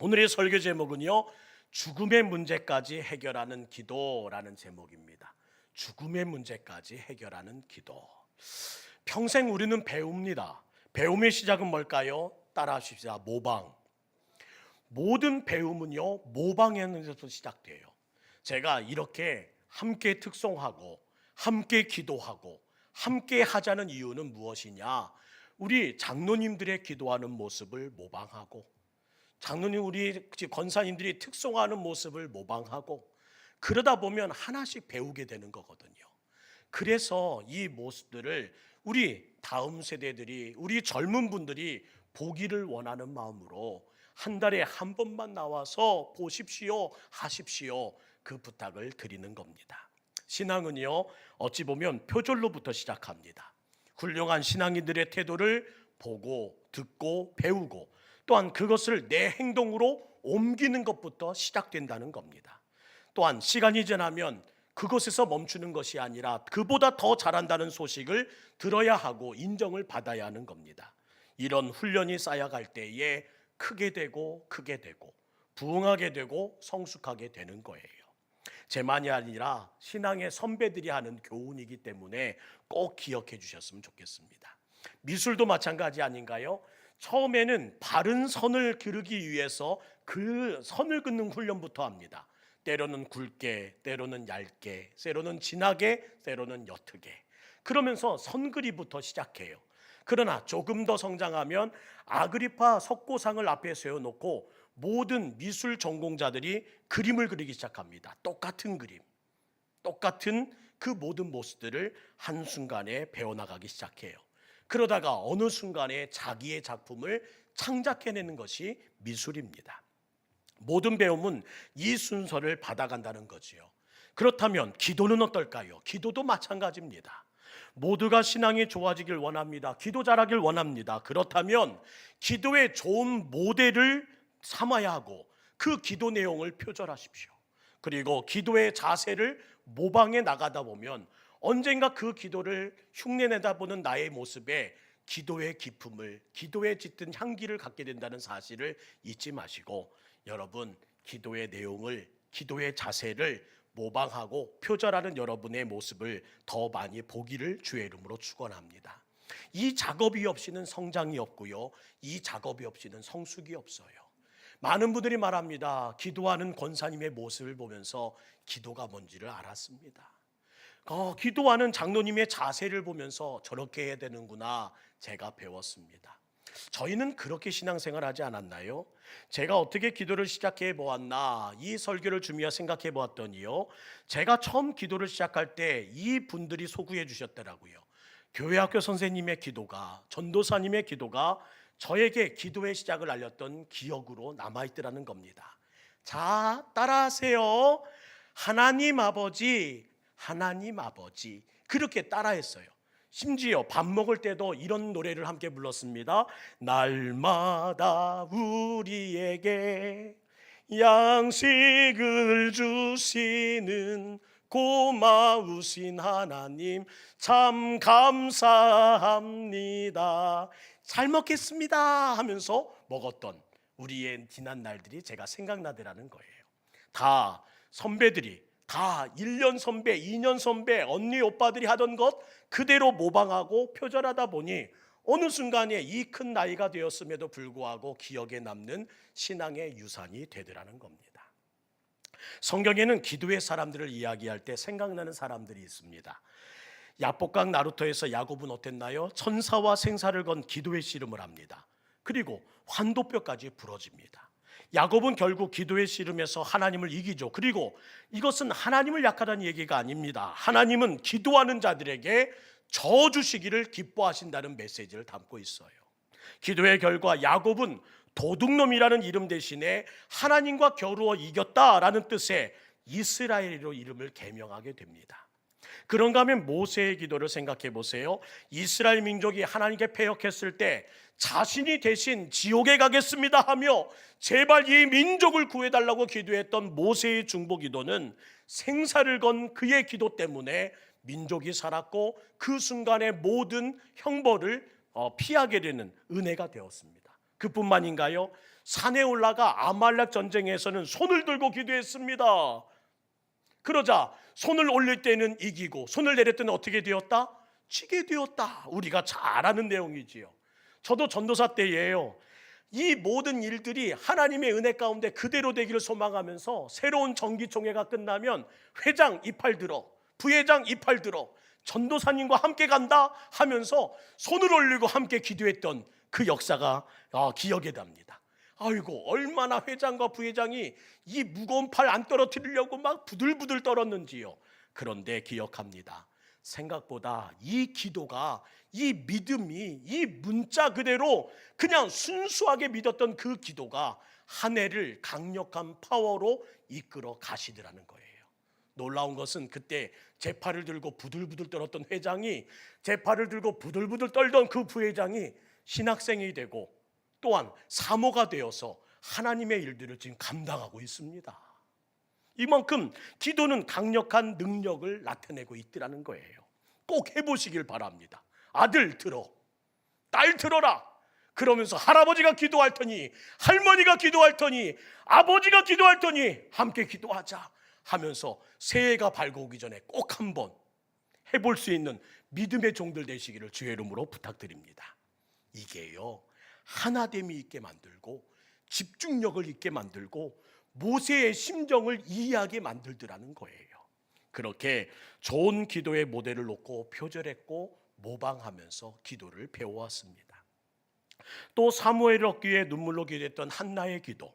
오늘의 설교 제목은요, 죽음의 문제까지 해결하는 기도라는 제목입니다. 죽음의 문제까지 해결하는 기도. 평생 우리는 배웁니다. 배움의 시작은 뭘까요? 따라하십시다. 모방. 모든 배움은요, 모방에서 시작돼요. 제가 이렇게 함께 특송하고 함께 기도하고 함께 하자는 이유는 무엇이냐? 우리 장로님들의 기도하는 모습을 모방하고, 장로님, 우리 권사님들이 특송하는 모습을 모방하고, 그러다 보면 하나씩 배우게 되는 거거든요. 그래서 이 모습들을 우리 다음 세대들이, 우리 젊은 분들이 보기를 원하는 마음으로 한 달에 한 번만 나와서 보십시오, 하십시오, 그 부탁을 드리는 겁니다. 신앙은요, 어찌 보면 표절로부터 시작합니다. 훌륭한 신앙인들의 태도를 보고 듣고 배우고, 또한 그것을 내 행동으로 옮기는 것부터 시작된다는 겁니다. 또한 시간이 지나면 그것에서 멈추는 것이 아니라 그보다 더 잘한다는 소식을 들어야 하고 인정을 받아야 하는 겁니다. 이런 훈련이 쌓여갈 때에 크게 되고 부흥하게 되고 성숙하게 되는 거예요. 제만이 아니라 신앙의 선배들이 하는 교훈이기 때문에 꼭 기억해 주셨으면 좋겠습니다. 미술도 마찬가지 아닌가요? 처음에는 바른 선을 그리기 위해서 그 선을 긋는 훈련부터 합니다. 때로는 굵게, 때로는 얇게, 때로는 진하게, 때로는 옅게. 그러면서 선그리부터 시작해요. 그러나 조금 더 성장하면 아그리파 석고상을 앞에 세워놓고 모든 미술 전공자들이 그림을 그리기 시작합니다. 똑같은 그림, 똑같은 그 모든 모습들을 한순간에 배워나가기 시작해요. 그러다가 어느 순간에 자기의 작품을 창작해내는 것이 미술입니다. 모든 배움은 이 순서를 받아간다는 거지요. 그렇다면 기도는 어떨까요? 기도도 마찬가지입니다. 모두가 신앙이 좋아지길 원합니다. 기도 잘하길 원합니다. 그렇다면 기도의 좋은 모델을 삼아야 하고 그 기도 내용을 표절하십시오. 그리고 기도의 자세를 모방해 나가다 보면 언젠가 그 기도를 흉내내다 보는 나의 모습에 기도의 기품을, 기도에 짙은 향기를 갖게 된다는 사실을 잊지 마시고, 여러분, 기도의 내용을, 기도의 자세를 모방하고 표절하는 여러분의 모습을 더 많이 보기를 주의 이름으로 축원합니다. 이 작업이 없이는 성장이 없고요, 이 작업이 없이는 성숙이 없어요. 많은 분들이 말합니다. 기도하는 권사님의 모습을 보면서 기도가 뭔지를 알았습니다. 기도하는 장로님의 자세를 보면서 저렇게 해야 되는구나, 제가 배웠습니다. 저희는 그렇게 신앙생활하지 않았나요? 제가 어떻게 기도를 시작해 보았나, 이 설교를 준비해 생각해 보았더니요, 제가 처음 기도를 시작할 때 이 분들이 소구해 주셨더라고요. 교회학교 선생님의 기도가, 전도사님의 기도가 저에게 기도의 시작을 알렸던 기억으로 남아있더라는 겁니다. 자, 따라하세요. 하나님 아버지, 하나님 아버지. 그렇게 따라했어요. 심지어 밥 먹을 때도 이런 노래를 함께 불렀습니다. 날마다 우리에게 양식을 주시는 고마우신 하나님 참 감사합니다. 잘 먹겠습니다 하면서 먹었던 우리의 지난 날들이 제가 생각나더라는 거예요. 다 선배들이, 다 1년 선배, 2년 선배, 언니 오빠들이 하던 것 그대로 모방하고 표절하다 보니 어느 순간에 이 큰 나이가 되었음에도 불구하고 기억에 남는 신앙의 유산이 되더라는 겁니다. 성경에는 기도의 사람들을 이야기할 때 생각나는 사람들이 있습니다. 야복강 나루토에서 야곱은 어땠나요? 천사와 생사를 건 기도의 씨름을 합니다. 그리고 환도뼈까지 부러집니다. 야곱은 결국 기도의 씨름에서 하나님을 이기죠. 그리고 이것은 하나님을 약하다는 얘기가 아닙니다. 하나님은 기도하는 자들에게 저 주시기를 기뻐하신다는 메시지를 담고 있어요. 기도의 결과 야곱은 도둑놈이라는 이름 대신에 하나님과 겨루어 이겼다라는 뜻의 이스라엘로 이름을 개명하게 됩니다. 그런가 하면 모세의 기도를 생각해 보세요. 이스라엘 민족이 하나님께 패역했을 때 자신이 대신 지옥에 가겠습니다 하며 제발 이 민족을 구해달라고 기도했던 모세의 중보 기도는 생사를 건 그의 기도 때문에 민족이 살았고 그 순간의 모든 형벌을 피하게 되는 은혜가 되었습니다. 그뿐만인가요? 산에 올라가 아말렉 전쟁에서는 손을 들고 기도했습니다. 그러자 손을 올릴 때는 이기고 손을 내릴 때는 어떻게 되었다? 지게 되었다. 우리가 잘 아는 내용이지요. 저도 전도사 때예요. 이 모든 일들이 하나님의 은혜 가운데 그대로 되기를 소망하면서 새로운 정기총회가 끝나면 회장 이팔 들어, 부회장 이팔 들어, 전도사님과 함께 간다 하면서 손을 올리고 함께 기도했던 그 역사가 기억에 납니다. 아이고, 얼마나 회장과 부회장이 이 무거운 팔 안 떨어뜨리려고 막 부들부들 떨었는지요. 그런데 기억합니다. 생각보다 이 기도가, 이 믿음이, 이 문자 그대로 그냥 순수하게 믿었던 그 기도가 한 해를 강력한 파워로 이끌어 가시더라는 거예요. 놀라운 것은 그때 제 팔을 들고 부들부들 떨었던 회장이, 제 팔을 들고 부들부들 떨던 그 부회장이 신학생이 되고 또한 사모가 되어서 하나님의 일들을 지금 감당하고 있습니다. 이만큼 기도는 강력한 능력을 나타내고 있더라는 거예요. 꼭 해보시길 바랍니다. 아들 들어, 딸 들어라. 그러면서 할아버지가 기도할 터니, 할머니가 기도할 터니, 아버지가 기도할 터니 함께 기도하자 하면서 새해가 밝아오기 전에 꼭 한번 해볼 수 있는 믿음의 종들 되시기를 주의 이름으로 부탁드립니다. 이게요, 하나됨이 있게 만들고 집중력을 있게 만들고 모세의 심정을 이해하게 만들더라는 거예요. 그렇게 좋은 기도의 모델을 놓고 표절했고 모방하면서 기도를 배워왔습니다. 또 사무엘을 얻기 위해 눈물로 기도했던 한나의 기도,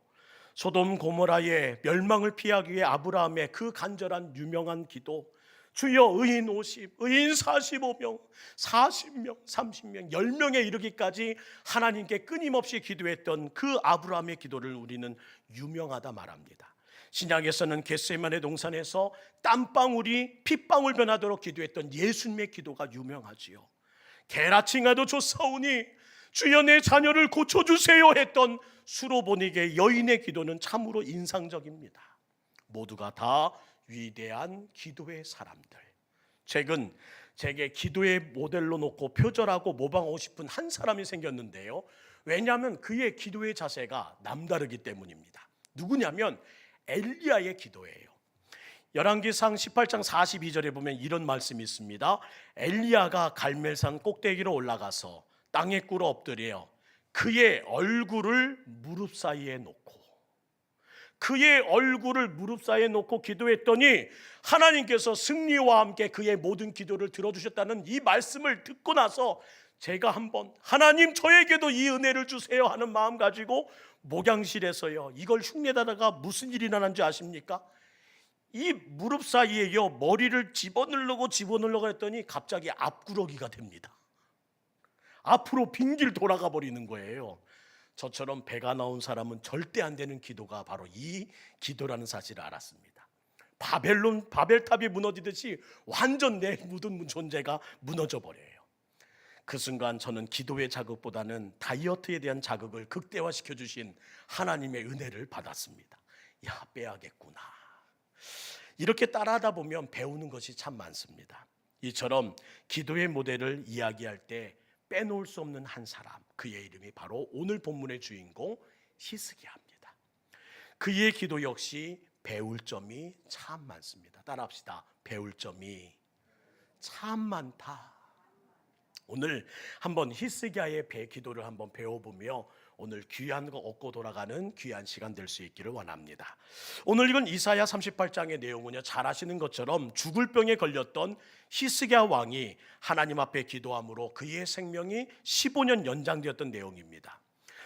소돔 고모라의 멸망을 피하기 위해 아브라함의 그 간절한 유명한 기도, 주여 의인 50, 의인 45명, 40명, 30명, 10명에 이르기까지 하나님께 끊임없이 기도했던 그 아브라함의 기도를 우리는 유명하다 말합니다. 신약에서는 겟세마네 동산에서 땀방울이 핏방울 변하도록 기도했던 예수님의 기도가 유명하지요. 게라칭아도 좋사오니 주여 내 자녀를 고쳐주세요 했던 수로보니게 여인의 기도는 참으로 인상적입니다. 모두가 다 위대한 기도의 사람들. 최근 제게 기도의 모델로 놓고 표절하고 모방하고 싶은 한 사람이 생겼는데요. 왜냐하면 그의 기도의 자세가 남다르기 때문입니다. 누구냐면 엘리야의 기도예요. 열왕기상 18장 42절에 보면 이런 말씀이 있습니다. 엘리야가 갈멜산 꼭대기로 올라가서 땅에 꿇어 엎드려 그의 얼굴을 무릎 사이에 놓고, 그의 얼굴을 무릎 사이에 놓고 기도했더니 하나님께서 승리와 함께 그의 모든 기도를 들어주셨다는 이 말씀을 듣고 나서 제가 한번 하나님 저에게도 이 은혜를 주세요 하는 마음 가지고 목양실에서요, 이걸 흉내다다가 무슨 일이 나는지 아십니까? 이 무릎 사이에요 머리를 집어넣으려고 했더니 갑자기 앞구르기가 됩니다. 앞으로 빙길 돌아가 버리는 거예요. 저처럼 배가 나온 사람은 절대 안 되는 기도가 바로 이 기도라는 사실을 알았습니다. 바벨탑이 무너지듯이 완전 내 모든 존재가 무너져 버려요. 그 순간 저는 기도의 자극보다는 다이어트에 대한 자극을 극대화시켜 주신 하나님의 은혜를 받았습니다. 야, 빼야겠구나. 이렇게 따라하다 보면 배우는 것이 참 많습니다. 이처럼 기도의 모델을 이야기할 때 빼놓을 수 없는 한 사람, 그의 이름이 바로 오늘 본문의 주인공 히스기야입니다. 그의 기도 역시 배울 점이 참 많습니다. 따라합시다. 배울 점이 참 많다. 오늘 한번 히스기야의 기도를 한번 배워보며 오늘 귀한 거 얻고 돌아가는 귀한 시간 될 수 있기를 원합니다. 오늘 이건 이사야 38장의 내용은요, 잘 아시는 것처럼 죽을 병에 걸렸던 히스기야 왕이 하나님 앞에 기도함으로 그의 생명이 15년 연장되었던 내용입니다.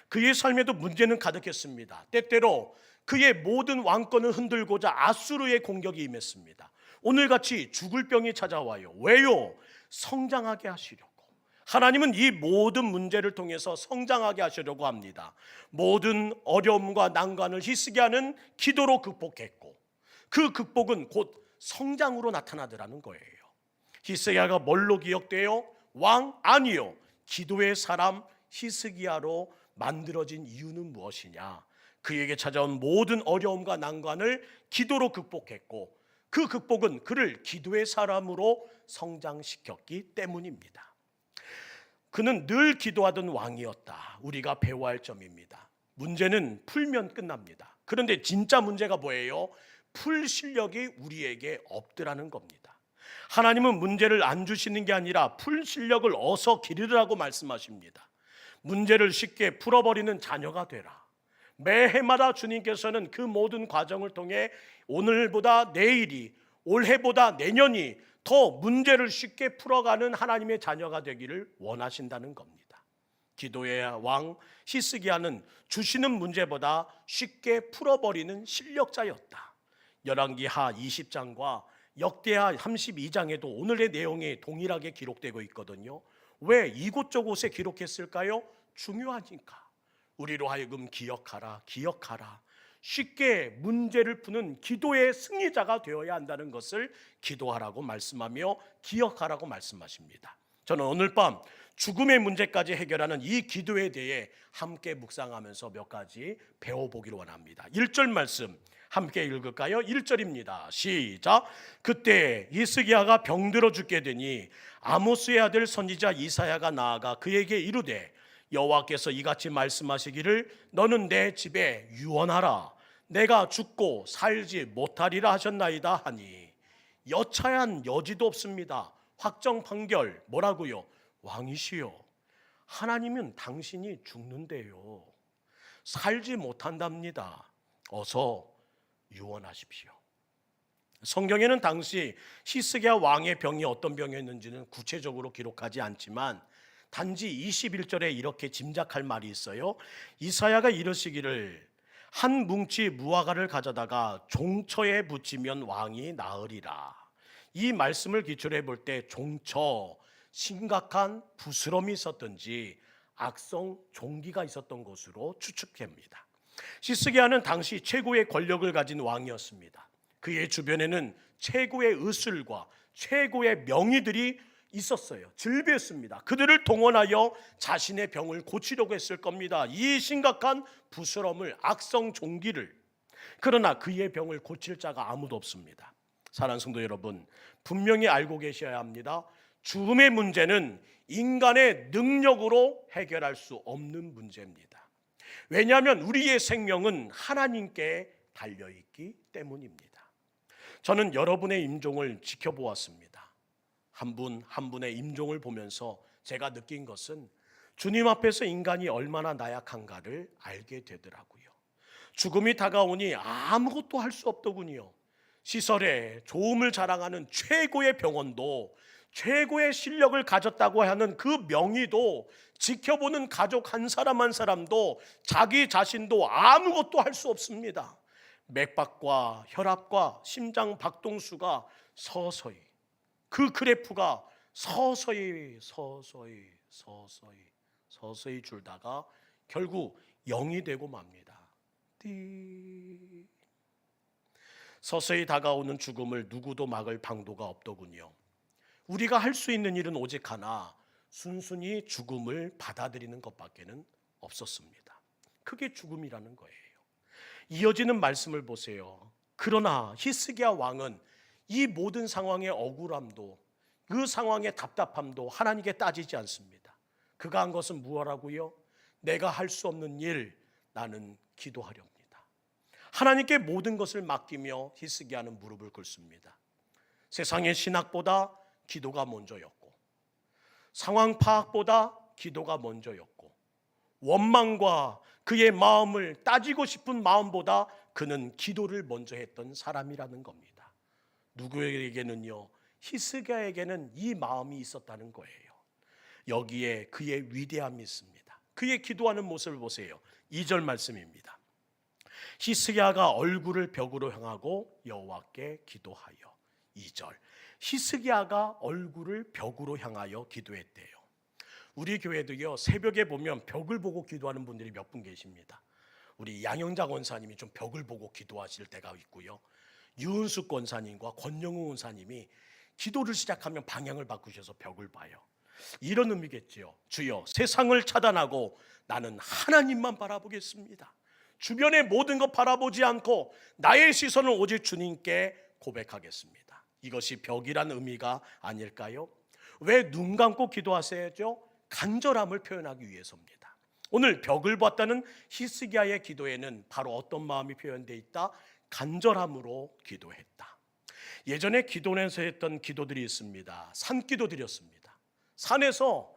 그의 삶에도 문제는 가득했습니다. 때때로 그의 모든 왕권을 흔들고자 아수르의 공격이 임했습니다. 오늘같이 죽을 병이 찾아와요. 왜요? 성장하게 하시려고. 하나님은 이 모든 문제를 통해서 성장하게 하시려고 합니다. 모든 어려움과 난관을 히스기야는 기도로 극복했고, 그 극복은 곧 성장으로 나타나더라는 거예요. 히스기야가 뭘로 기억돼요? 왕? 아니요. 기도의 사람 히스기야로 만들어진 이유는 무엇이냐? 그에게 찾아온 모든 어려움과 난관을 기도로 극복했고, 그 극복은 그를 기도의 사람으로 성장시켰기 때문입니다. 그는 늘 기도하던 왕이었다. 우리가 배워야 할 점입니다. 문제는 풀면 끝납니다. 그런데 진짜 문제가 뭐예요? 풀 실력이 우리에게 없더라는 겁니다. 하나님은 문제를 안 주시는 게 아니라 풀 실력을 어서 기르라고 말씀하십니다. 문제를 쉽게 풀어버리는 자녀가 되라. 매해마다 주님께서는 그 모든 과정을 통해 오늘보다 내일이, 올해보다 내년이 더 문제를 쉽게 풀어가는 하나님의 자녀가 되기를 원하신다는 겁니다. 기도의 왕 히스기야는 주시는 문제보다 쉽게 풀어버리는 실력자였다. 열왕기하 20장과 역대하 32장에도 오늘의 내용이 동일하게 기록되고 있거든요. 왜 이곳저곳에 기록했을까요? 중요하니까. 우리로 하여금 기억하라, 기억하라. 쉽게 문제를 푸는 기도의 승리자가 되어야 한다는 것을 기도하라고 말씀하며 기억하라고 말씀하십니다. 저는 오늘 밤 죽음의 문제까지 해결하는 이 기도에 대해 함께 묵상하면서 몇 가지 배워보기를 원합니다. 1절 말씀 함께 읽을까요? 1절입니다. 시작. 그때 히스기야가 병들어 죽게 되니 아모스의 아들 선지자 이사야가 나아가 그에게 이르되 여호와께서 이같이 말씀하시기를 너는 내 집에 유언하라. 내가 죽고 살지 못하리라 하셨나이다 하니 여차한 여지도 없습니다. 확정 판결 뭐라고요? 왕이시여, 하나님은 당신이 죽는데요 살지 못한답니다. 어서 유언하십시오. 성경에는 당시 히스기야 왕의 병이 어떤 병이었는지는 구체적으로 기록하지 않지만 단지 21절에 이렇게 짐작할 말이 있어요. 이사야가 이르시기를 한 뭉치 무화과를 가져다가 종처에 붙이면 왕이 나으리라. 이 말씀을 기초로 해볼 때 종처, 심각한 부스럼이 있었던지 악성 종기가 있었던 것으로 추측됩니다. 히스기야는 당시 최고의 권력을 가진 왕이었습니다. 그의 주변에는 최고의 의술과 최고의 명의들이 있었어요. 즐비했습니다. 그들을 동원하여 자신의 병을 고치려고 했을 겁니다. 이 심각한 부스럼을, 악성 종기를. 그러나 그의 병을 고칠 자가 아무도 없습니다. 사랑하는 성도 여러분, 분명히 알고 계셔야 합니다. 죽음의 문제는 인간의 능력으로 해결할 수 없는 문제입니다. 왜냐하면 우리의 생명은 하나님께 달려있기 때문입니다. 저는 여러분의 임종을 지켜보았습니다. 한 분 한 분의 임종을 보면서 제가 느낀 것은 주님 앞에서 인간이 얼마나 나약한가를 알게 되더라고요. 죽음이 다가오니 아무것도 할 수 없더군요. 시설에 좋음을 자랑하는 최고의 병원도, 최고의 실력을 가졌다고 하는 그 명의도, 지켜보는 가족 한 사람 한 사람도, 자기 자신도 아무것도 할 수 없습니다. 맥박과 혈압과 심장 박동수가 서서히, 그 그래프가 서서히 줄다가 결국 0이 되고 맙니다. 서서히 다가오는 죽음을 누구도 막을 방도가 없더군요. 우리가 할 수 있는 일은 오직 하나, 순순히 죽음을 받아들이는 것밖에는 없었습니다. 그게 죽음이라는 거예요. 이어지는 말씀을 보세요. 그러나 히스기야 왕은 이 모든 상황의 억울함도, 그 상황의 답답함도 하나님께 따지지 않습니다. 그가 한 것은 무엇이라고요? 내가 할 수 없는 일, 나는 기도하렵니다. 하나님께 모든 것을 맡기며 히스기야는 무릎을 꿇습니다. 세상의 신학보다 기도가 먼저였고, 상황 파악보다 기도가 먼저였고, 원망과 그의 마음을 따지고 싶은 마음보다 그는 기도를 먼저 했던 사람이라는 겁니다. 누구에게는요, 히스기야에게는 이 마음이 있었다는 거예요. 여기에 그의 위대함이 있습니다. 그의 기도하는 모습을 보세요. 2절 말씀입니다. 히스기야가 얼굴을 벽으로 향하고 여호와께 기도하여. 2절, 히스기야가 얼굴을 벽으로 향하여 기도했대요. 우리 교회도요, 새벽에 보면 벽을 보고 기도하는 분들이 몇 분 계십니다. 우리 양영자 권사님이 좀 벽을 보고 기도하실 때가 있고요, 유은숙 권사님과 권영우 권사님이 기도를 시작하면 방향을 바꾸셔서 벽을 봐요. 이런 의미겠지요. 주여, 세상을 차단하고 나는 하나님만 바라보겠습니다. 주변의 모든 것 바라보지 않고 나의 시선을 오직 주님께 고백하겠습니다. 이것이 벽이란 의미가 아닐까요? 왜 눈 감고 기도하셔야죠? 간절함을 표현하기 위해서입니다. 오늘 벽을 봤다는 히스기야의 기도에는 바로 어떤 마음이 표현되어 있다? 간절함으로 기도했다. 예전에 기도원에서 했던 기도들이 있습니다. 산기도 드렸습니다. 산에서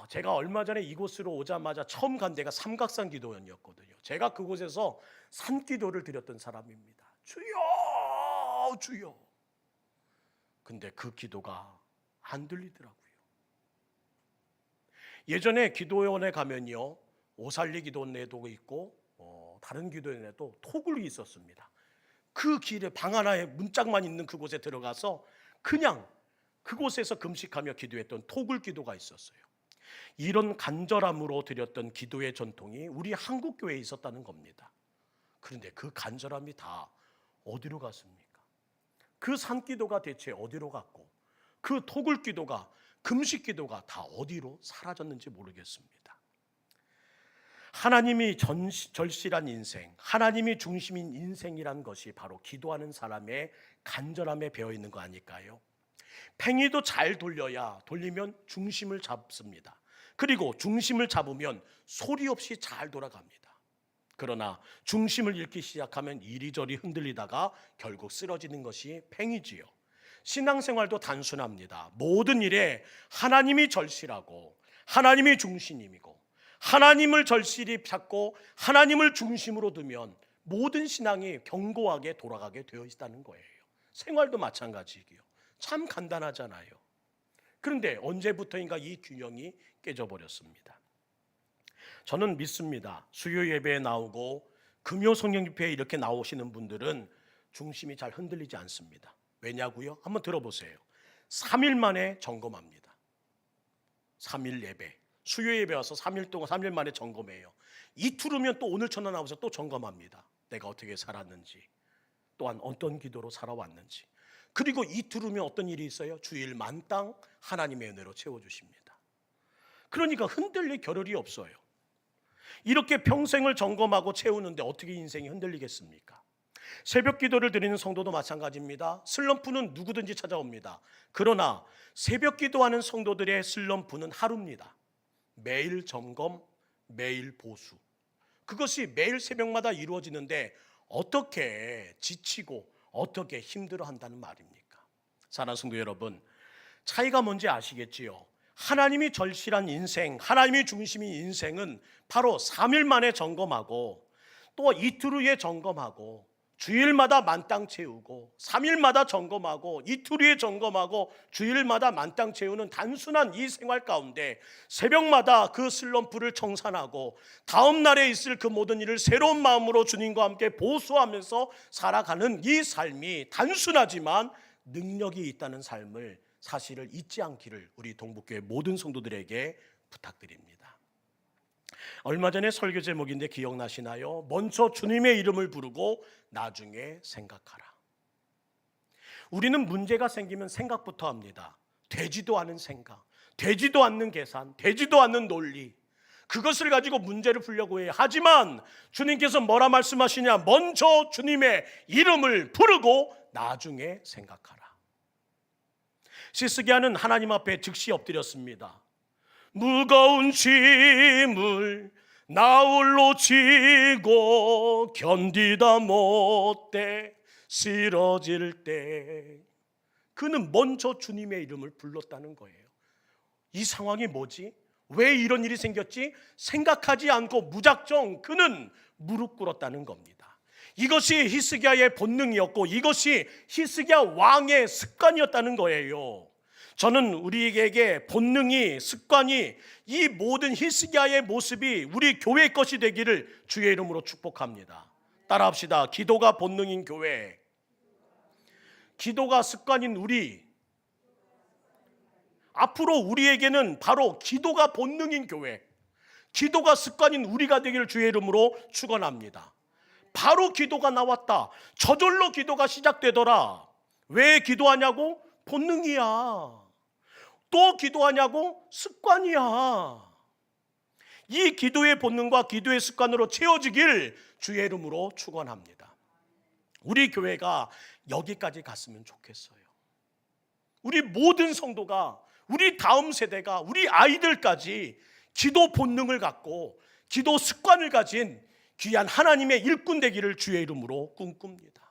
제가 얼마 전에 이곳으로 오자마자 처음 간 데가 삼각산 기도원이었거든요. 제가 그곳에서 산기도를 드렸던 사람입니다. 주여 주여. 근데 그 기도가 안 들리더라고요. 예전에 기도원에 가면요, 오살리 기도원에도 있고 다른 기도원에도 토굴이 있었습니다. 그 길에 방 하나에 문짝만 있는 그곳에 들어가서 그냥 그곳에서 금식하며 기도했던 토굴 기도가 있었어요. 이런 간절함으로 드렸던 기도의 전통이 우리 한국 교회에 있었다는 겁니다. 그런데 그 간절함이 다 어디로 갔습니까? 그 산기도가 대체 어디로 갔고, 그 토굴 기도가, 금식 기도가 다 어디로 사라졌는지 모르겠습니다. 하나님이 절실한 인생, 하나님이 중심인 인생이란 것이 바로 기도하는 사람의 간절함에 배어 있는 거 아닐까요? 팽이도 잘 돌리면 중심을 잡습니다. 그리고 중심을 잡으면 소리 없이 잘 돌아갑니다. 그러나 중심을 잃기 시작하면 이리저리 흔들리다가 결국 쓰러지는 것이 팽이지요. 신앙생활도 단순합니다. 모든 일에 하나님이 절실하고 하나님이 중심이고 하나님을 절실히 찾고 하나님을 중심으로 두면 모든 신앙이 견고하게 돌아가게 되어 있다는 거예요. 생활도 마찬가지이고요. 참 간단하잖아요. 그런데 언제부터인가 이 균형이 깨져버렸습니다. 저는 믿습니다. 수요 예배에 나오고 금요 성령 집회에 이렇게 나오시는 분들은 중심이 잘 흔들리지 않습니다. 왜냐고요? 한번 들어보세요. 3일 만에 점검합니다. 3일 예배, 수요 예배 와서 3일 동안 3일 만에 점검해요. 이틀 후면 또 오늘처럼 나와서 또 점검합니다. 내가 어떻게 살았는지, 또한 어떤 기도로 살아왔는지. 그리고 이틀 후면 어떤 일이 있어요? 주일 만땅 하나님의 은혜로 채워주십니다. 그러니까 흔들릴 겨를이 없어요. 이렇게 평생을 점검하고 채우는데 어떻게 인생이 흔들리겠습니까? 새벽 기도를 드리는 성도도 마찬가지입니다. 슬럼프는 누구든지 찾아옵니다. 그러나 새벽 기도하는 성도들의 슬럼프는 하루입니다. 매일 점검, 매일 보수. 그것이 매일 새벽마다 이루어지는데 어떻게 지치고 어떻게 힘들어한다는 말입니까? 사랑하는 성도 여러분, 차이가 뭔지 아시겠지요? 하나님이 절실한 인생, 하나님이 중심인 인생은 바로 3일 만에 점검하고 또 이틀 후에 점검하고 주일마다 만땅 채우고 3일마다 점검하고 이틀 후에 점검하고 주일마다 만땅 채우는 단순한 이 생활 가운데 새벽마다 그 슬럼프를 청산하고 다음 날에 있을 그 모든 일을 새로운 마음으로 주님과 함께 보수하면서 살아가는 이 삶이 단순하지만 능력이 있다는 삶을 사실을 잊지 않기를 우리 동북교회 모든 성도들에게 부탁드립니다. 얼마 전에 설교 제목인데 기억나시나요? 먼저 주님의 이름을 부르고 나중에 생각하라. 우리는 문제가 생기면 생각부터 합니다. 되지도 않은 생각, 되지도 않는 계산, 되지도 않는 논리, 그것을 가지고 문제를 풀려고 해요. 하지만 주님께서 뭐라 말씀하시냐? 먼저 주님의 이름을 부르고 나중에 생각하라. 시스기야는 하나님 앞에 즉시 엎드렸습니다. 무거운 짐을 나홀로 지고 견디다 못해 쓰러질 때 그는 먼저 주님의 이름을 불렀다는 거예요. 이 상황이 뭐지? 왜 이런 일이 생겼지? 생각하지 않고 무작정 그는 무릎 꿇었다는 겁니다. 이것이 히스기야의 본능이었고 이것이 히스기야 왕의 습관이었다는 거예요. 저는 우리에게 본능이, 습관이, 이 모든 히스기야의 모습이 우리 교회의 것이 되기를 주의 이름으로 축복합니다. 따라합시다. 기도가 본능인 교회, 기도가 습관인 우리. 앞으로 우리에게는 바로 기도가 본능인 교회, 기도가 습관인 우리가 되기를 주의 이름으로 축원합니다. 바로 기도가 나왔다. 저절로 기도가 시작되더라. 왜 기도하냐고? 본능이야. 또 기도하냐고? 습관이야. 이 기도의 본능과 기도의 습관으로 채워지길 주의 이름으로 축원합니다. 우리 교회가 여기까지 갔으면 좋겠어요. 우리 모든 성도가, 우리 다음 세대가, 우리 아이들까지 기도 본능을 갖고 기도 습관을 가진 귀한 하나님의 일꾼 되기를 주의 이름으로 꿈꿉니다.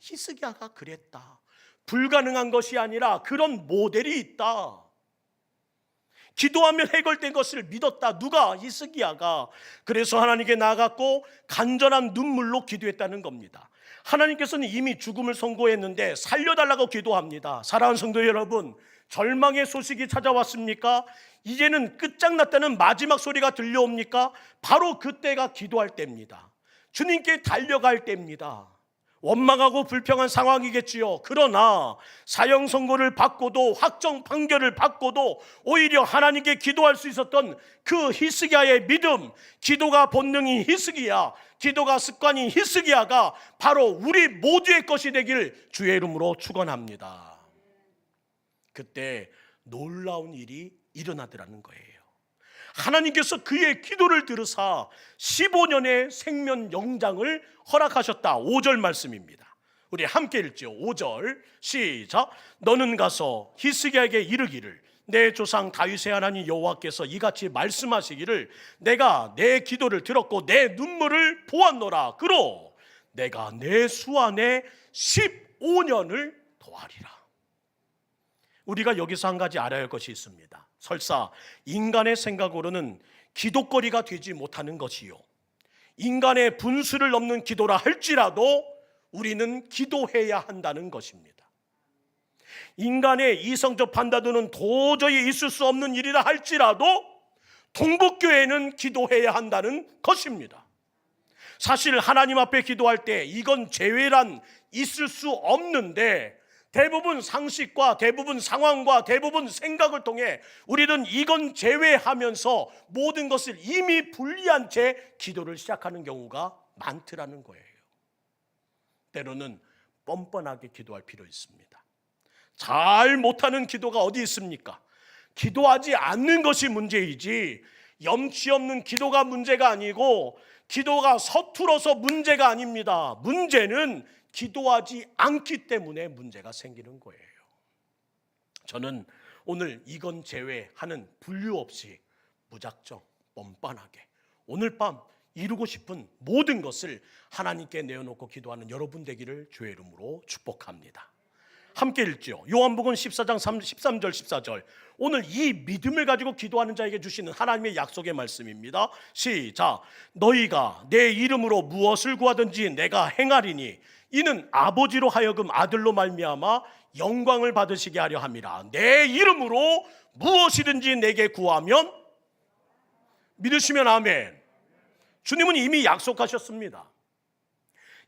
히스기야가 그랬다. 불가능한 것이 아니라 그런 모델이 있다. 기도하면 해결된 것을 믿었다. 누가? 히스기야가. 그래서 하나님께 나아갔고 간절한 눈물로 기도했다는 겁니다. 하나님께서는 이미 죽음을 선고했는데 살려달라고 기도합니다. 사랑하는 성도 여러분, 절망의 소식이 찾아왔습니까? 이제는 끝장났다는 마지막 소리가 들려옵니까? 바로 그때가 기도할 때입니다. 주님께 달려갈 때입니다. 원망하고 불평한 상황이겠지요. 그러나 사형 선고를 받고도 확정 판결을 받고도 오히려 하나님께 기도할 수 있었던 그 히스기야의 믿음, 기도가 본능인 히스기야, 기도가 습관인 히스기야가 바로 우리 모두의 것이 되길 주의 이름으로 축원합니다. 그때 놀라운 일이 일어나더라는 거예요. 하나님께서 그의 기도를 들으사 15년의 생명 영장을 허락하셨다. 5절 말씀입니다. 우리 함께 읽죠. 5절 시작. 너는 가서 히스기야에게 이르기를 내 조상 다윗의 하나님 여호와께서 이같이 말씀하시기를 내가 내 기도를 들었고 내 눈물을 보았노라. 그로 내가 내 수 안에 15년을 더하리라. 우리가 여기서 한 가지 알아야 할 것이 있습니다. 설사 인간의 생각으로는 기도거리가 되지 못하는 것이요, 인간의 분수를 넘는 기도라 할지라도 우리는 기도해야 한다는 것입니다. 인간의 이성적 판단으로는 도저히 있을 수 없는 일이라 할지라도 동북교회는 기도해야 한다는 것입니다. 사실 하나님 앞에 기도할 때 이건 재회란 있을 수 없는데 대부분 상식과 대부분 상황과 대부분 생각을 통해 우리는 이건 제외하면서 모든 것을 이미 분리한 채 기도를 시작하는 경우가 많더라는 거예요. 때로는 뻔뻔하게 기도할 필요 있습니다. 잘 못하는 기도가 어디 있습니까? 기도하지 않는 것이 문제이지 염치 없는 기도가 문제가 아니고 기도가 서툴어서 문제가 아닙니다. 문제는 기도하지 않기 때문에 문제가 생기는 거예요. 저는 오늘 이건 제외하는 분류 없이 무작정 뻔뻔하게 오늘 밤 이루고 싶은 모든 것을 하나님께 내어놓고 기도하는 여러분 되기를 주의 이름으로 축복합니다. 함께 읽죠. 요한복음 14장 13절 14절. 오늘 이 믿음을 가지고 기도하는 자에게 주시는 하나님의 약속의 말씀입니다. 시작. 너희가 내 이름으로 무엇을 구하든지 내가 행하리니 이는 아버지로 하여금 아들로 말미암아 영광을 받으시게 하려 함이라. 내 이름으로 무엇이든지 내게 구하면, 믿으시면 아멘. 주님은 이미 약속하셨습니다.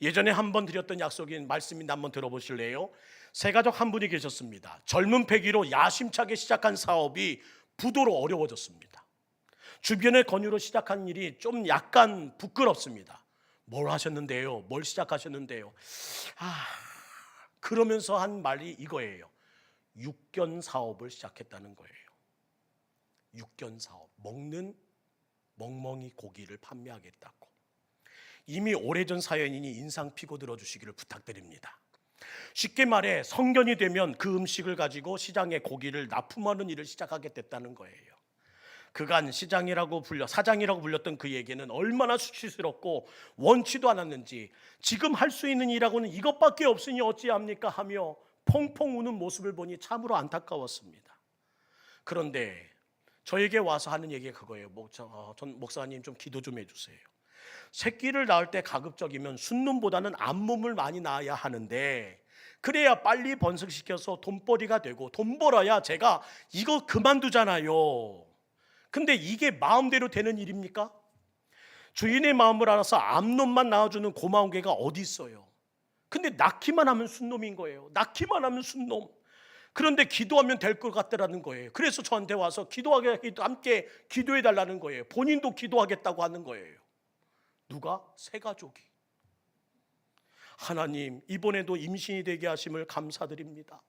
예전에 한번 드렸던 약속인 말씀인데 한번 들어보실래요? 세 가족 한 분이 계셨습니다. 젊은 패기로 야심차게 시작한 사업이 부도로 어려워졌습니다. 주변의 권유로 시작한 일이 좀 약간 부끄럽습니다. 뭘 하셨는데요? 뭘 시작하셨는데요? 그러면서 한 말이 이거예요. 육견 사업을 시작했다는 거예요. 육견 사업, 먹는 멍멍이 고기를 판매하겠다고. 이미 오래전 사연이니 인상 피고 들어주시기를 부탁드립니다. 쉽게 말해 성견이 되면 그 음식을 가지고 시장에 고기를 납품하는 일을 시작하게 됐다는 거예요. 그간 사장이라고 불렸던 그에게는 얼마나 수치스럽고 원치도 않았는지 지금 할 수 있는 일하고는 이것밖에 없으니 어찌합니까 하며 펑펑 우는 모습을 보니 참으로 안타까웠습니다. 그런데 저에게 와서 하는 얘기가 그거예요. 전 목사님 좀 기도 좀 해주세요. 새끼를 낳을 때 가급적이면 순놈보다는 암몸을 많이 낳아야 하는데 그래야 빨리 번식시켜서 돈벌이가 되고 돈 벌어야 제가 이거 그만두잖아요. 근데 이게 마음대로 되는 일입니까? 주인의 마음을 알아서 암놈만 낳아주는 고마운 개가 어디 있어요? 근데 낳기만 하면 순놈인 거예요. 낳기만 하면 순놈. 그런데 기도하면 될 것 같다라는 거예요. 그래서 저한테 와서 함께 기도해달라는 거예요. 본인도 기도하겠다고 하는 거예요. 누가? 세 가족이. 하나님, 이번에도 임신이 되게 하심을 감사드립니다.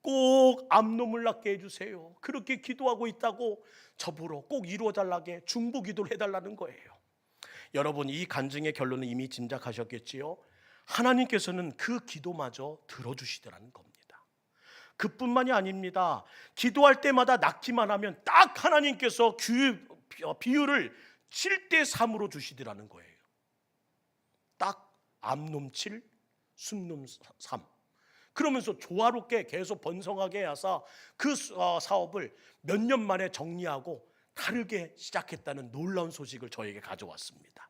꼭 암놈을 낳게 해주세요. 그렇게 기도하고 있다고 저보러 꼭 이루어달라게 중보기도를 해달라는 거예요. 여러분, 이 간증의 결론은 이미 짐작하셨겠지요? 하나님께서는 그 기도마저 들어주시더라는 겁니다. 그뿐만이 아닙니다. 기도할 때마다 낳기만 하면 딱 하나님께서 비율을 7대3으로 주시더라는 거예요. 딱 암놈 7, 순놈 3. 그러면서 조화롭게 계속 번성하게 하사 그 사업을 몇 년 만에 정리하고 다르게 시작했다는 놀라운 소식을 저에게 가져왔습니다.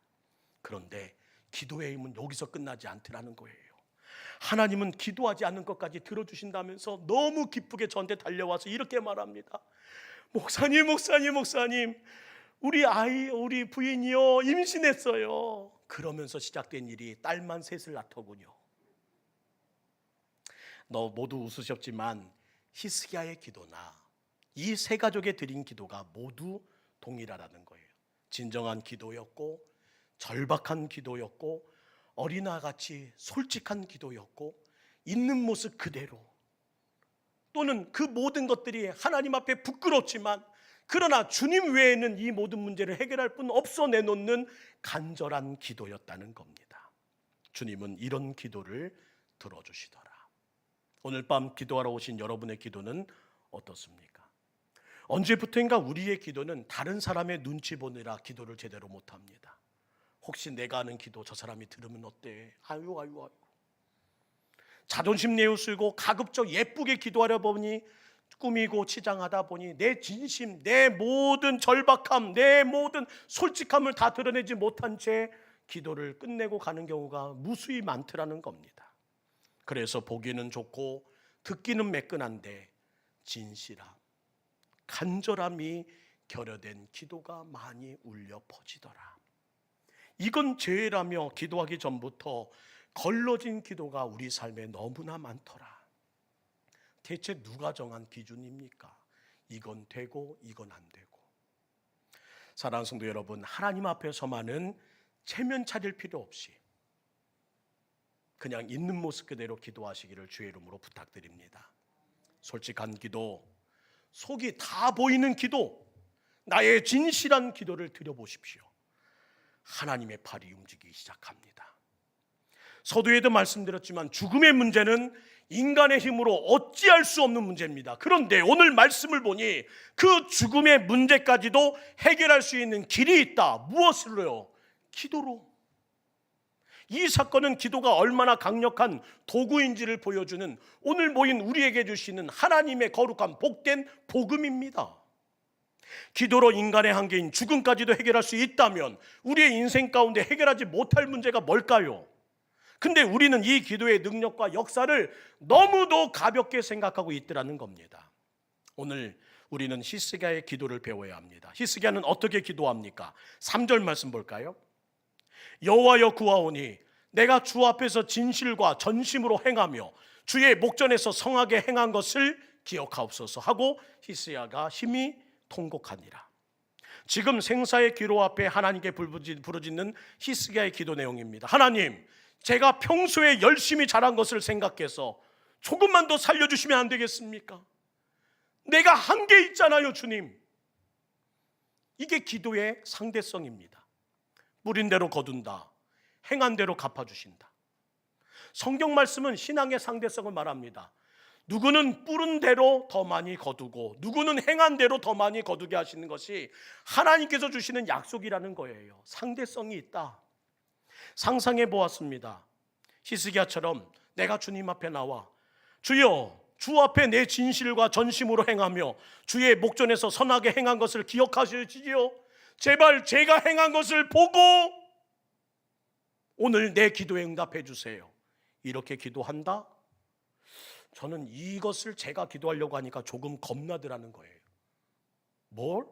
그런데 기도의 힘은 여기서 끝나지 않더라는 거예요. 하나님은 기도하지 않는 것까지 들어주신다면서 너무 기쁘게 저한테 달려와서 이렇게 말합니다. 목사님, 우리 부인이요 임신했어요. 그러면서 시작된 일이 딸만 셋을 낳더군요. 너 모두 웃으셨지만 히스기야의 기도나 이 세 가족에 드린 기도가 모두 동일하다는 거예요. 진정한 기도였고, 절박한 기도였고, 어린아같이 솔직한 기도였고, 있는 모습 그대로, 또는 그 모든 것들이 하나님 앞에 부끄럽지만 그러나 주님 외에는 이 모든 문제를 해결할 분 없어 내놓는 간절한 기도였다는 겁니다. 주님은 이런 기도를 들어주시더라. 오늘 밤 기도하러 오신 여러분의 기도는 어떻습니까? 언제부터인가 우리의 기도는 다른 사람의 눈치 보느라 기도를 제대로 못합니다. 혹시 내가 하는 기도 저 사람이 들으면 어때? 아유. 자존심 내어쓰고 가급적 예쁘게 기도하려 보니, 꾸미고 치장하다 보니 내 진심, 내 모든 절박함, 내 모든 솔직함을 다 드러내지 못한 채 기도를 끝내고 가는 경우가 무수히 많더라는 겁니다. 그래서 보기는 좋고 듣기는 매끈한데 진실함, 간절함이 결여된 기도가 많이 울려 퍼지더라. 이건 죄라며 기도하기 전부터 걸러진 기도가 우리 삶에 너무나 많더라. 대체 누가 정한 기준입니까? 이건 되고 이건 안 되고. 사랑하는 성도 여러분, 하나님 앞에서만은 체면 차릴 필요 없이 그냥 있는 모습 그대로 기도하시기를 주의 이름으로 부탁드립니다. 솔직한 기도, 속이 다 보이는 기도, 나의 진실한 기도를 드려보십시오. 하나님의 팔이 움직이기 시작합니다. 서두에도 말씀드렸지만 죽음의 문제는 인간의 힘으로 어찌할 수 없는 문제입니다. 그런데 오늘 말씀을 보니 그 죽음의 문제까지도 해결할 수 있는 길이 있다. 무엇으로요? 기도로. 이 사건은 기도가 얼마나 강력한 도구인지를 보여주는, 오늘 모인 우리에게 주시는 하나님의 거룩한 복된 복음입니다. 기도로 인간의 한계인 죽음까지도 해결할 수 있다면 우리의 인생 가운데 해결하지 못할 문제가 뭘까요? 근데 우리는 이 기도의 능력과 역사를 너무도 가볍게 생각하고 있더라는 겁니다. 오늘 우리는 히스기야의 기도를 배워야 합니다. 히스기야는 어떻게 기도합니까? 3절 말씀 볼까요? 여호와여 구하오니 내가 주 앞에서 진실과 전심으로 행하며 주의 목전에서 성하게 행한 것을 기억하옵소서 하고 히스기야가 심히 통곡하니라. 지금 생사의 기로 앞에 하나님께 부르짖는 히스기야의 기도 내용입니다. 하나님, 제가 평소에 열심히 잘한 것을 생각해서 조금만 더 살려주시면 안 되겠습니까? 내가 한계 있잖아요, 주님. 이게 기도의 상대성입니다. 뿌린 대로 거둔다, 행한 대로 갚아주신다. 성경 말씀은 신앙의 상대성을 말합니다. 누구는 뿌린 대로 더 많이 거두고 누구는 행한 대로 더 많이 거두게 하시는 것이 하나님께서 주시는 약속이라는 거예요. 상대성이 있다. 상상해 보았습니다. 히스기야처럼 내가 주님 앞에 나와 주여, 주 앞에 내 진실과 전심으로 행하며 주의 목전에서 선하게 행한 것을 기억하시지요. 제발 제가 행한 것을 보고 오늘 내 기도에 응답해 주세요. 이렇게 기도한다? 저는 이것을 제가 기도하려고 하니까 조금 겁나더라는 거예요. 뭘?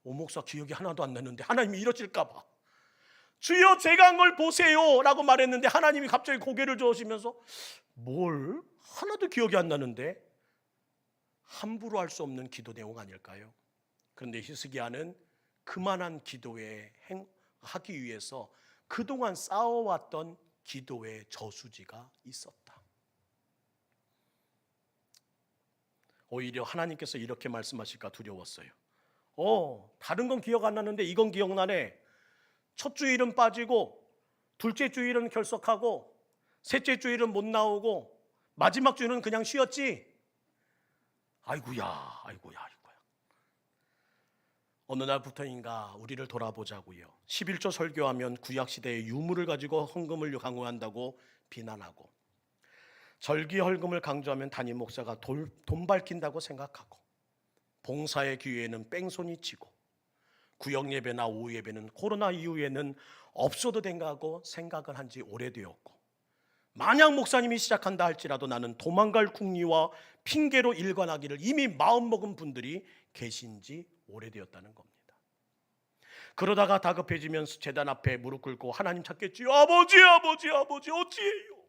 오 목사 기억이 하나도 안 나는데 하나님이 이러실까 봐. 주여 제가 한 걸 보세요 라고 말했는데 하나님이 갑자기 고개를 저으시면서 뭘? 하나도 기억이 안 나는데? 함부로 할 수 없는 기도 내용 아닐까요? 그런데 히스기야는 그만한 기도에 하기 위해서 그동안 쌓아왔던 기도의 저수지가 있었다. 오히려 하나님께서 이렇게 말씀하실까 두려웠어요. 다른 건 기억 안 나는데 이건 기억나네. 첫 주일은 빠지고 둘째 주일은 결석하고 셋째 주일은 못 나오고 마지막 주일은 그냥 쉬었지. 아이고야. 어느 날부터인가 우리를 돌아보자고요. 11조 설교하면 구약시대의 유물을 가지고 헌금을 강요한다고 비난하고, 절기 헌금을 강조하면 담임 목사가 돈 밝힌다고 생각하고, 봉사의 기회에는 뺑소니 치고, 구역 예배나 오후 예배는 코로나 이후에는 없어도 된다고 생각을 한 지 오래되었고, 만약 목사님이 시작한다 할지라도 나는 도망갈 궁리와 핑계로 일관하기를 이미 마음먹은 분들이 계신 지 오래되었다는 겁니다. 그러다가 다급해지면서 제단 앞에 무릎 꿇고 하나님 찾겠지요. 아버지 어찌해요?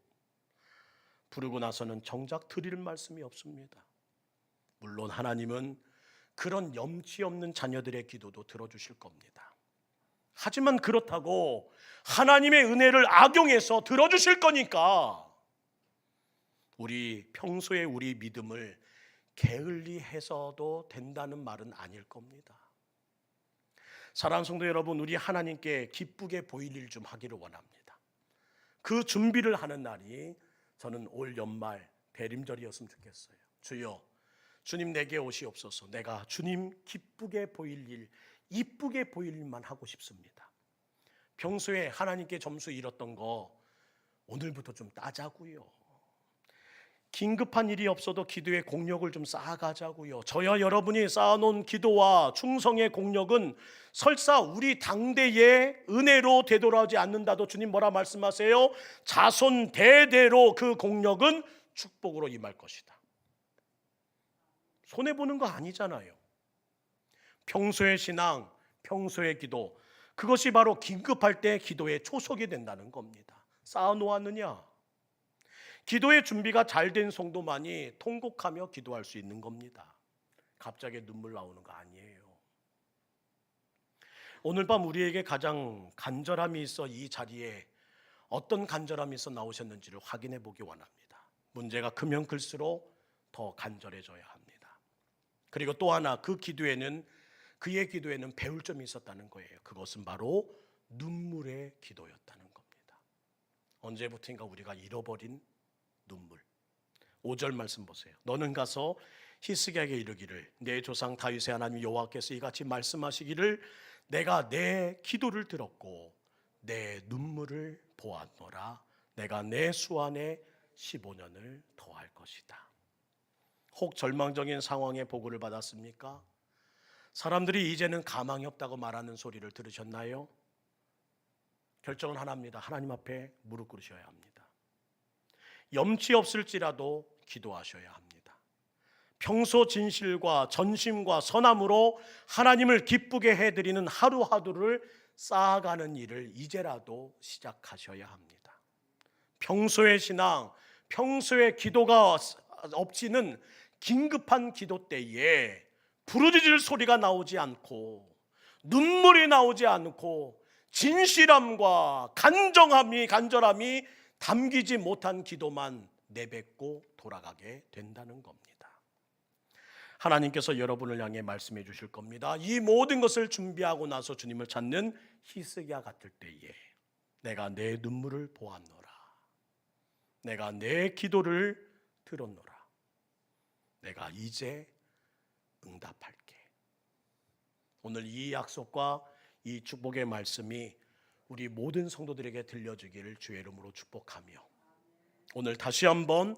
부르고 나서는 정작 드릴 말씀이 없습니다. 물론 하나님은 그런 염치 없는 자녀들의 기도도 들어주실 겁니다. 하지만 그렇다고 하나님의 은혜를 악용해서 들어주실 거니까 우리 평소에 우리 믿음을 게을리해서도 된다는 말은 아닐 겁니다. 사랑하는 성도 여러분, 우리 하나님께 기쁘게 보일 일 좀 하기를 원합니다. 그 준비를 하는 날이 저는 올 연말 대림절이었으면 좋겠어요. 주여, 주님 내게 오시옵소서. 내가 주님 기쁘게 보일 일, 이쁘게 보일 일만 하고 싶습니다. 평소에 하나님께 점수 잃었던 거 오늘부터 좀 따자고요. 긴급한 일이 없어도 기도의 공력을 좀 쌓아가자고요. 저와 여러분이 쌓아놓은 기도와 충성의 공력은 설사 우리 당대의 은혜로 되돌아오지 않는다도 주님 뭐라 말씀하세요? 자손 대대로 그 공력은 축복으로 임할 것이다. 손해보는 거 아니잖아요. 평소의 신앙, 평소의 기도, 그것이 바로 긴급할 때 기도의 초석이 된다는 겁니다. 쌓아놓았느냐? 기도의 준비가 잘 된 성도만이 통곡하며 기도할 수 있는 겁니다. 갑자기 눈물 나오는 거 아니에요. 오늘 밤 우리에게 가장 간절함이 있어 이 자리에 어떤 간절함이 있어 나오셨는지를 확인해 보기 원합니다. 문제가 크면 클수록 더 간절해져야 합니다. 그리고 또 하나, 그의 기도에는 배울 점이 있었다는 거예요. 그것은 바로 눈물의 기도였다는 겁니다. 언제부터인가 우리가 잃어버린 눈물. 5절 말씀 보세요. 너는 가서 히스기야에게 이르기를 내 조상 다윗의 하나님 여호와께서 이같이 말씀하시기를 내가 내 기도를 들었고 내 눈물을 보았노라. 내가 내 수 안에 15년을 더할 것이다. 혹 절망적인 상황에 보고를 받았습니까? 사람들이 이제는 가망이 없다고 말하는 소리를 들으셨나요? 결정은 하나입니다. 하나님 앞에 무릎 꿇으셔야 합니다. 염치 없을지라도 기도하셔야 합니다. 평소 진실과 전심과 선함으로 하나님을 기쁘게 해드리는 하루하루를 쌓아가는 일을 이제라도 시작하셔야 합니다. 평소의 신앙, 평소의 기도가 없이는 긴급한 기도 때에 부르짖을 소리가 나오지 않고 눈물이 나오지 않고 진실함과 간절함이 담기지 못한 기도만 내뱉고 돌아가게 된다는 겁니다. 하나님께서 여러분을 향해 말씀해 주실 겁니다. 이 모든 것을 준비하고 나서 주님을 찾는 히스기야 같을 때에 내가 내 눈물을 보았노라. 내가 내 기도를 들었노라. 내가 이제 응답할게. 오늘 이 약속과 이 축복의 말씀이 우리 모든 성도들에게 들려주기를 주의 이름으로 축복하며, 오늘 다시 한번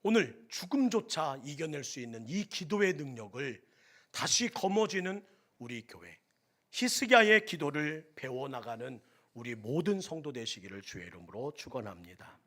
오늘 죽음조차 이겨낼 수 있는 이 기도의 능력을 다시 거머쥐는 우리 교회 히스기야의 기도를 배워나가는 우리 모든 성도 되시기를 주의 이름으로 축원합니다.